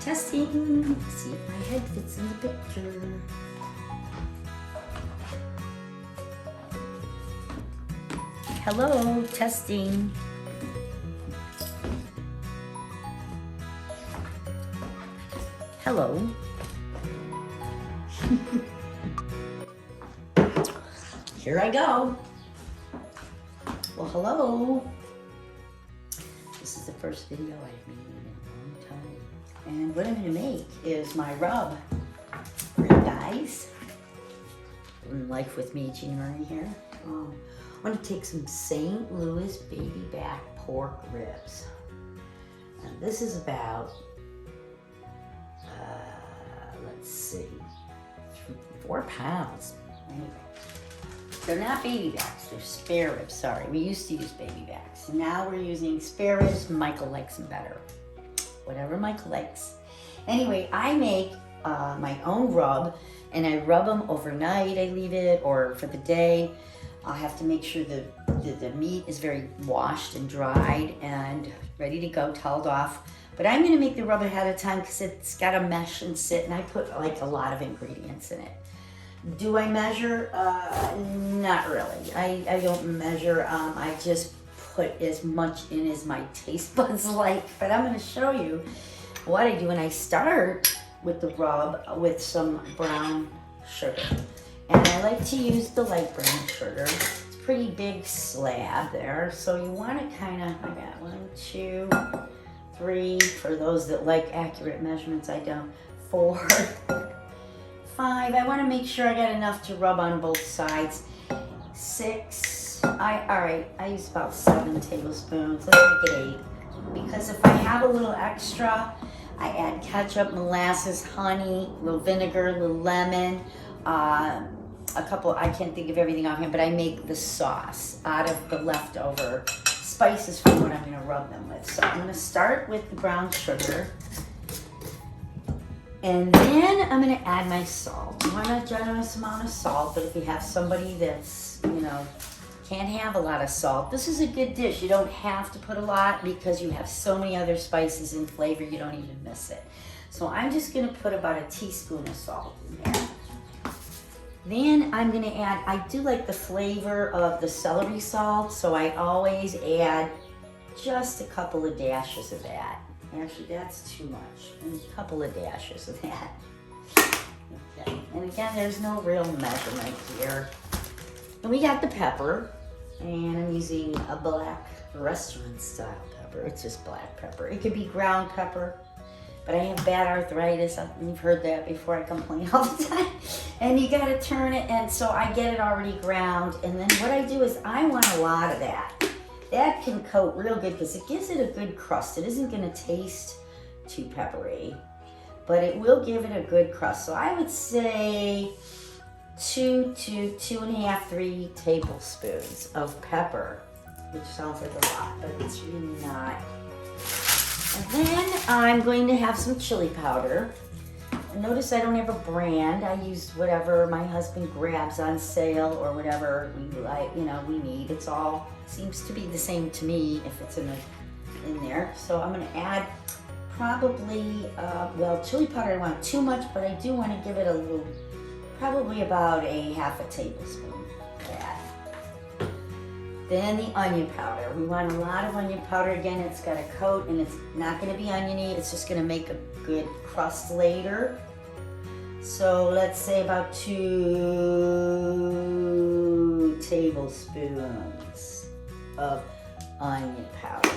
Testing. See if my head fits in the picture. Hello, testing. Hello. Here I go. Well, hello. This is the first video I've made in a long time. And what I'm going to make is my rub. Great, guys. In life with me, Gina Marie here. I'm going to take some St. Louis baby back pork ribs. And this is about, let's see, 4 pounds. Anyway. They're not baby backs, they're spare ribs. Sorry, we used to use baby backs. Now we're using spare ribs. Michael likes them better. Whatever Michael likes. Anyway, I make my own rub, and I rub them overnight. I leave it, or for the day. I have to make sure the meat is very washed and dried and ready to go, toweled off. But I'm gonna make the rub ahead of time because it's got to mesh and sit, and I put like a lot of ingredients in it. Do I measure? Not really. I don't measure. I just put as much in as my taste buds like. But I'm going to show you what I do. And I start with the rub with some brown sugar. And I like to use the light brown sugar. It's a pretty big slab there. So you want to kind of, I got 1, 2, 3. For those that like accurate measurements, I don't. 4. 5. I want to make sure I got enough to rub on both sides. 6. All right, I use about 7 tablespoons. Let's make it 8. Because if I have a little extra, I add ketchup, molasses, honey, a little vinegar, a little lemon, a couple, I can't think of everything offhand, but I make the sauce out of the leftover spices from what I'm going to rub them with. So I'm going to start with the brown sugar. And then I'm going to add my salt. I want a generous amount of salt, but if you have somebody that's, can't have a lot of salt, this is a good dish. You don't have to put a lot because you have so many other spices and flavor, you don't even miss it. So I'm just going to put about a teaspoon of salt in there. Then I'm going to add, I do like the flavor of the celery salt, so I always add just a couple of dashes of that. Actually, that's too much. A couple of dashes of that. Okay, and again, there's no real measurement here. And we got the pepper, and I'm using a black restaurant style pepper. It's just black pepper. It could be ground pepper, but I have bad arthritis. You've heard that before. I complain all the time. And you gotta turn it, and so I get it already ground. And then what I do is I want a lot of that. That can coat real good because it gives it a good crust. It isn't going to taste too peppery, but it will give it a good crust. So I would say 2 to 2.5, 3 tablespoons of pepper, which sounds like a lot, but it's really not. And then I'm going to have some chili powder. Notice I don't have a brand. I use whatever my husband grabs on sale or whatever we like, we need. It's all seems to be the same to me if it's in there. So I'm going to add probably, chili powder I don't want too much, but I do want to give it a little, probably about a 1/2 tablespoon of that. Then the onion powder. We want a lot of onion powder. Again, it's got a coat and it's not going to be oniony. It's just going to make a good crust later. So let's say about 2 tablespoons of onion powder.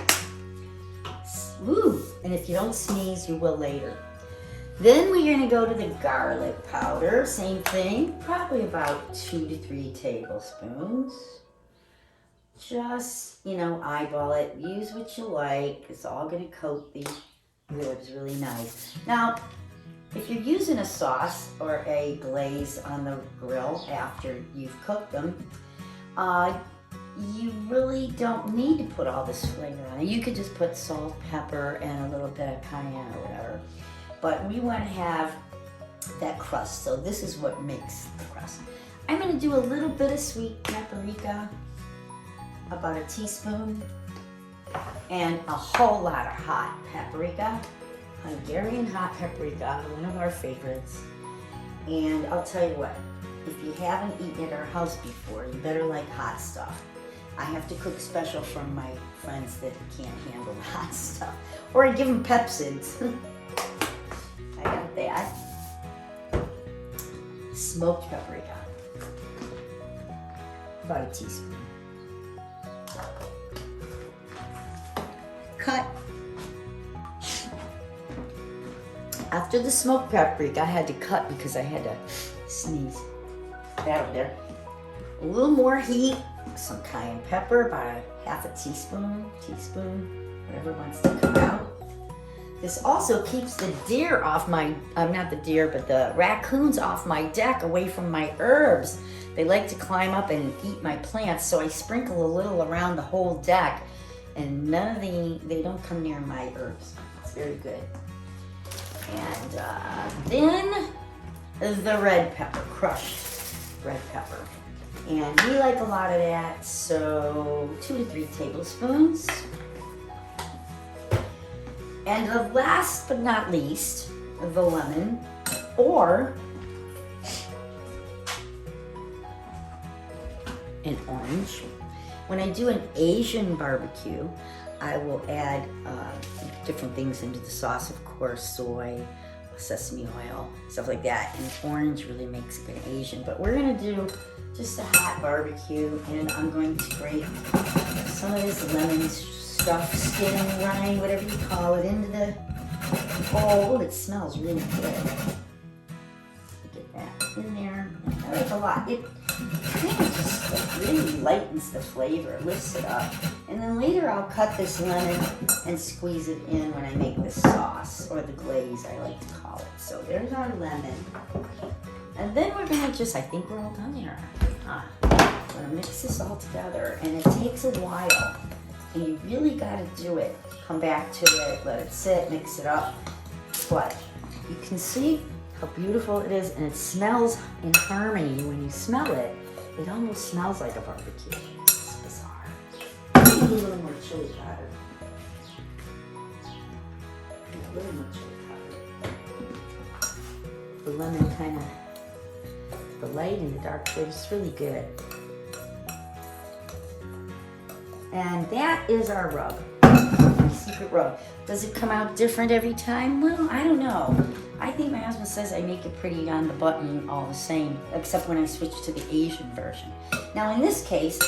Woo! And if you don't sneeze, you will later. Then we're going to go to the garlic powder. Same thing, probably about 2 to 3 tablespoons. Just, eyeball it. Use what you like. It's all going to coat the ribs really nice. Now, if you're using a sauce or a glaze on the grill after you've cooked them, you really don't need to put all this flavor on it. You could just put salt, pepper, and a little bit of cayenne or whatever. But we want to have that crust, so this is what makes the crust. I'm going to do a little bit of sweet paprika, about a teaspoon, and a whole lot of hot paprika. Hungarian hot paprika, one of our favorites. And I'll tell you what, if you haven't eaten at our house before, you better like hot stuff. I have to cook special for my friends that can't handle hot stuff. Or I give them Pepsids. I got that. Smoked paprika. About a teaspoon. Cut. After the smoked paprika, I had to cut because I had to sneeze. That over there. A little more heat, some cayenne pepper, about a half a teaspoon, whatever wants to come out. This also keeps the deer off my, not the deer, but the raccoons off my deck away from my herbs. They like to climb up and eat my plants, so I sprinkle a little around the whole deck, and none of they don't come near my herbs. It's very good. And then the red pepper, crushed red pepper. And we like a lot of that, so 2 to 3 tablespoons. And the last but not least, the lemon, or an orange. When I do an Asian barbecue, I will add different things into the sauce, of course, soy, sesame oil, stuff like that. And orange really makes a good Asian. But we're gonna do just a hot barbecue, and I'm going to grate some of this lemon stuff, skin, rind, whatever you call it, into the bowl. It smells really good. Get that in there. I like a lot. It kind of just really lightens the flavor, lifts it up. And then later I'll cut this lemon and squeeze it in when I make the sauce, or the glaze, I like to call it. So there's our lemon. And then we're gonna just, I think we're all done here. I'm gonna mix this all together, and it takes a while. And you really gotta do it. Come back to it, let it sit, mix it up. But you can see how beautiful it is, and it smells in harmony. When you smell it, it almost smells like a barbecue. It's bizarre. Maybe a little more chili powder. A little more chili powder. The lemon kind of, the light and the dark flavor is really good. And that is our rub, my secret rub. Does it come out different every time? Well, I don't know. I think my husband says I make it pretty on the button all the same, except when I switch to the Asian version. Now in this case,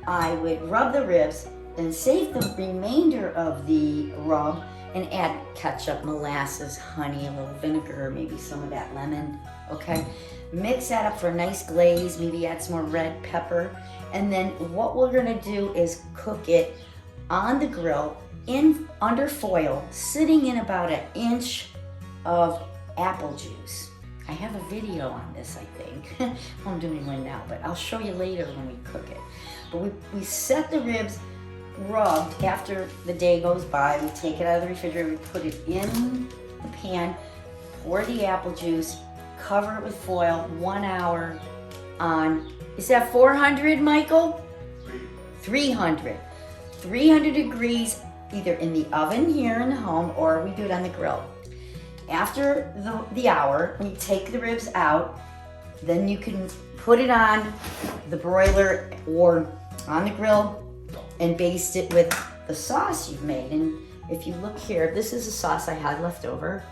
I would rub the ribs and save the remainder of the rub and add ketchup, molasses, honey, a little vinegar, maybe some of that lemon, okay? Mix that up for a nice glaze, maybe add some more red pepper. And then what we're gonna do is cook it on the grill under foil, sitting in about 1 inch of apple juice. I have a video on this, I think. I'm doing one now, but I'll show you later when we cook it. But we set the ribs rubbed after the day goes by. We take it out of the refrigerator, we put it in the pan, pour the apple juice, cover it with foil, 1 hour on, is that 400, Michael? 300. 300 degrees, either in the oven here in the home, or we do it on the grill. After the hour, we take the ribs out, then you can put it on the broiler or on the grill and baste it with the sauce you've made. And if you look here, this is a sauce I had left over.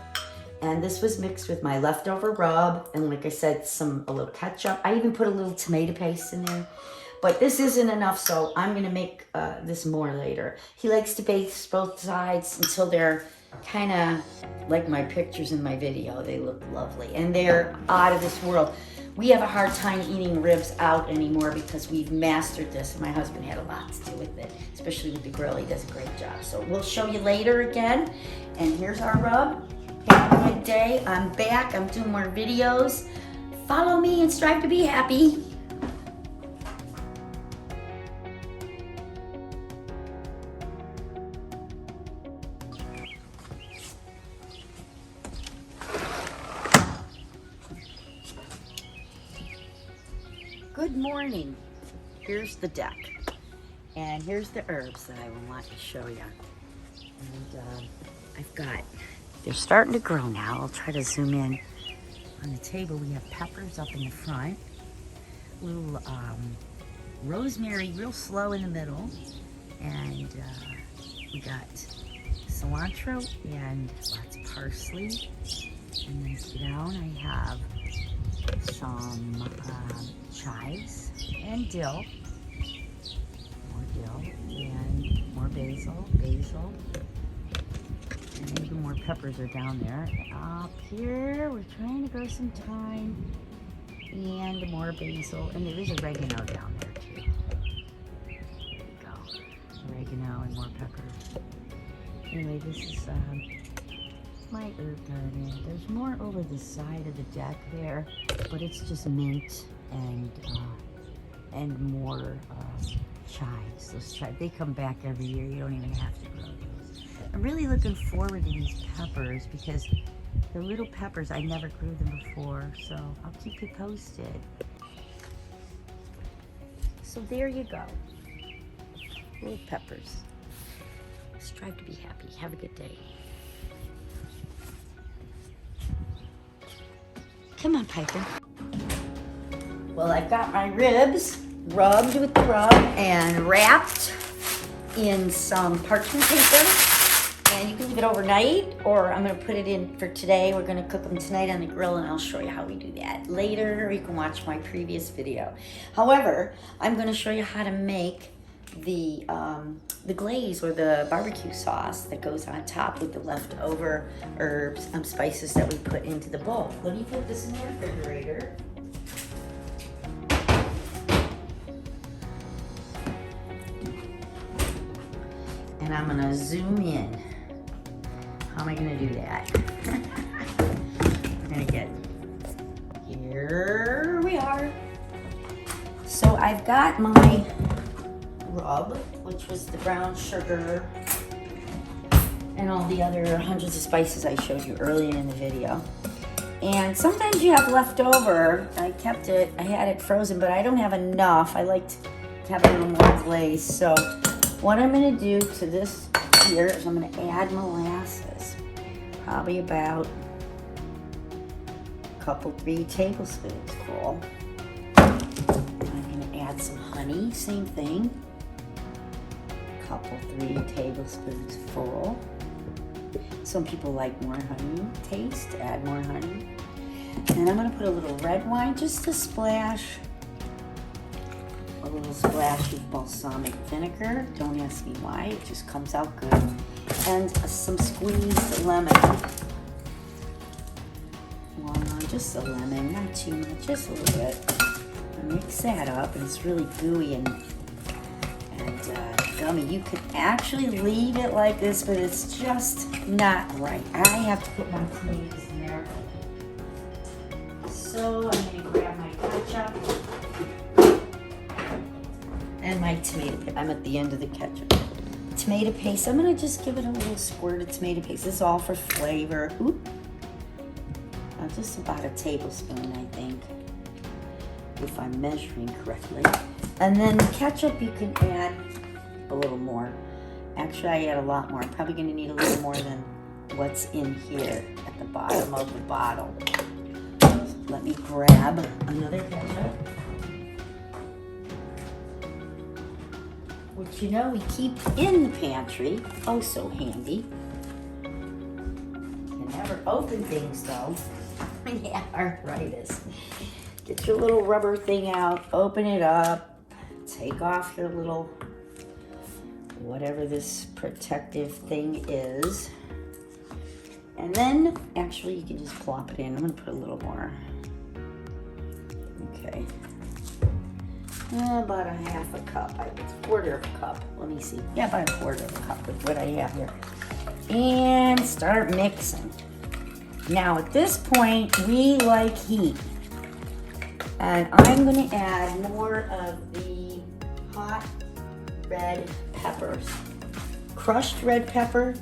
And this was mixed with my leftover rub, and like I said, a little ketchup. I even put a little tomato paste in there. But this isn't enough, so I'm gonna make this more later. He likes to baste both sides until they're kind of like my pictures in my video. They look lovely, and they're out of this world. We have a hard time eating ribs out anymore because we've mastered this, and my husband had a lot to do with it, especially with the grill. He does a great job. So we'll show you later again. And here's our rub. Have a good day. I'm back. I'm doing more videos. Follow me and strive to be happy. Good morning. Here's the deck. And here's the herbs that I want to show you. And I've got They're starting to grow now. I'll try to zoom in. On the table, we have peppers up in the front. Little rosemary, real slow in the middle. And we got cilantro and lots of parsley. And then down I have some chives and dill. More dill and more basil. And even more peppers are down there. Up here, we're trying to grow some thyme and more basil. And there is oregano down there too. There we go. Oregano and more peppers. Anyway, this is my herb garden. There's more over the side of the deck there, but it's just mint and more chives. Those chives, they come back every year. You don't even have to grow those. I'm really looking forward to these peppers because they're little peppers. I never grew them before, so I'll keep you posted. So there you go. Little peppers. Strive to be happy. Have a good day. Come on, Piper. Well, I've got my ribs rubbed with the rub and wrapped in some parchment paper. And you can leave it overnight, or I'm gonna put it in for today. We're gonna cook them tonight on the grill, and I'll show you how we do that later, or you can watch my previous video. However, I'm gonna show you how to make the glaze or the barbecue sauce that goes on top with the leftover herbs and spices that we put into the bowl. Let me put this in the refrigerator. And I'm gonna zoom in. How am I gonna do that? We're gonna get, here we are. So I've got my rub, which was the brown sugar and all the other hundreds of spices I showed you earlier in the video. And sometimes you have leftover. I kept it, I had it frozen, but I don't have enough. I like to have a little more glaze. So what I'm gonna do to this here is I'm gonna add molasses, probably about a couple, 3 tablespoons full. I'm gonna add some honey, same thing. Couple, 3 tablespoons full. Some people like more honey taste, add more honey. And I'm gonna put a little red wine, just a splash. A little splash of balsamic vinegar. Don't ask me why, it just comes out good. And some squeezed lemon. Well, just a lemon, not too much, just a little bit. And mix that up, and it's really gooey and gummy. You could actually leave it like this, but it's just not right. I have to put my tomatoes in there. So I'm gonna grab my ketchup and my tomato paste. I'm at the end of the ketchup. Tomato paste, I'm gonna just give it a little squirt of tomato paste. This is all for flavor. Oop. Just about a tablespoon, I think, if I'm measuring correctly. And then ketchup, you can add a little more. Actually, I add a lot more. I'm probably gonna need a little more than what's in here at the bottom of the bottle. So let me grab another ketchup, which you know we keep in the pantry. Oh, so handy. You never open things though. Yeah, arthritis. Get your little rubber thing out, open it up, take off your little whatever this protective thing is. And then, actually, you can just plop it in. I'm gonna put a little more. Okay. About a half a cup, it's a quarter of a cup. Let me see. Yeah, about a quarter of a cup with what I have here. And start mixing. Now, at this point, we like heat. And I'm gonna add more of the hot red peppers. Crushed red pepper.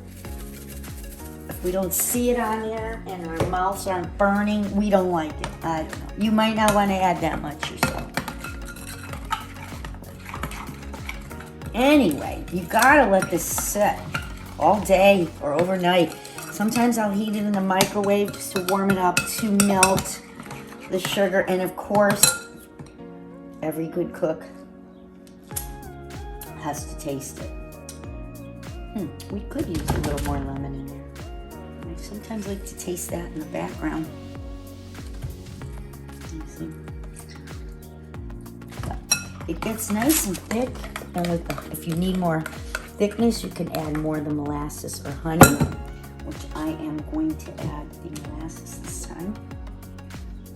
If we don't see it on there and our mouths aren't burning, we don't like it. I don't know. You might not want to add that much yourself. Anyway, you gotta let this sit all day or overnight. Sometimes I'll heat it in the microwave just to warm it up to melt the sugar. And of course, every good cook has to taste it. We could use a little more lemon in there. I sometimes like to taste that in the background. It gets nice and thick, and if you need more thickness, you can add more of the molasses or honey, which I am going to add the molasses this time.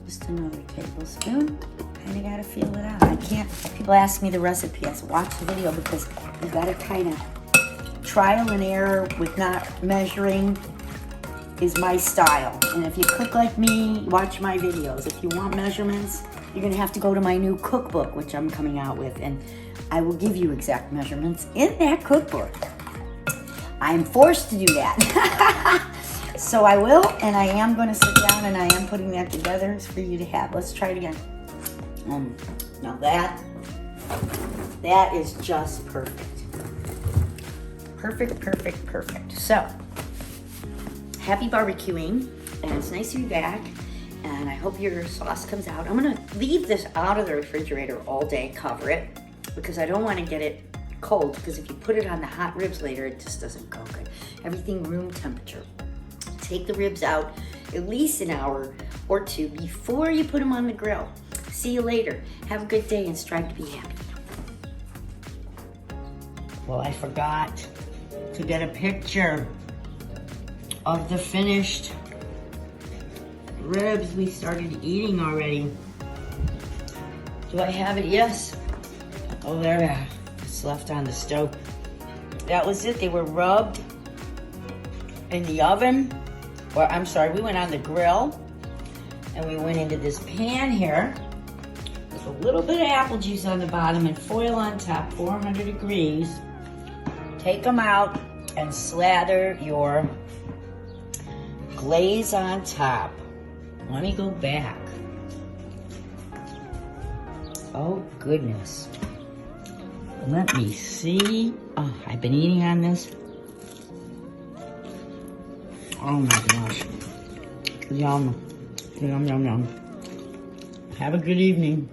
Just another tablespoon. Kind of got to feel it out. I can't, people ask me the recipe, I said watch the video, because you got to kind of trial and error with not measuring is my style. And if you cook like me, watch my videos. If you want measurements, you're gonna have to go to my new cookbook, which I'm coming out with, and I will give you exact measurements in that cookbook. I'm forced to do that. So I will, and I am gonna sit down and I am putting that together for you to have. Let's try it again. Now that is just perfect. Perfect, perfect, perfect. So, happy barbecuing, and it's nice to be back, and I hope your sauce comes out. I'm gonna leave this out of the refrigerator all day, cover it, because I don't wanna get it cold, because if you put it on the hot ribs later, it just doesn't go good. Everything room temperature. Take the ribs out at least an hour or two before you put them on the grill. See you later. Have a good day and strive to be happy. Well, I forgot to get a picture of the finished ribs we started eating already. Do I have it? Yes. Oh, there. It's left on the stove. That was it. They were rubbed in the oven. Or I'm sorry, we went on the grill and we went into this pan here with a little bit of apple juice on the bottom and foil on top, 400 degrees. Take them out and slather your glaze on top. Let me go back. Oh goodness. Let me see. Oh, I've been eating on this. Oh my gosh. Yum. Yum, yum, yum. Have a good evening.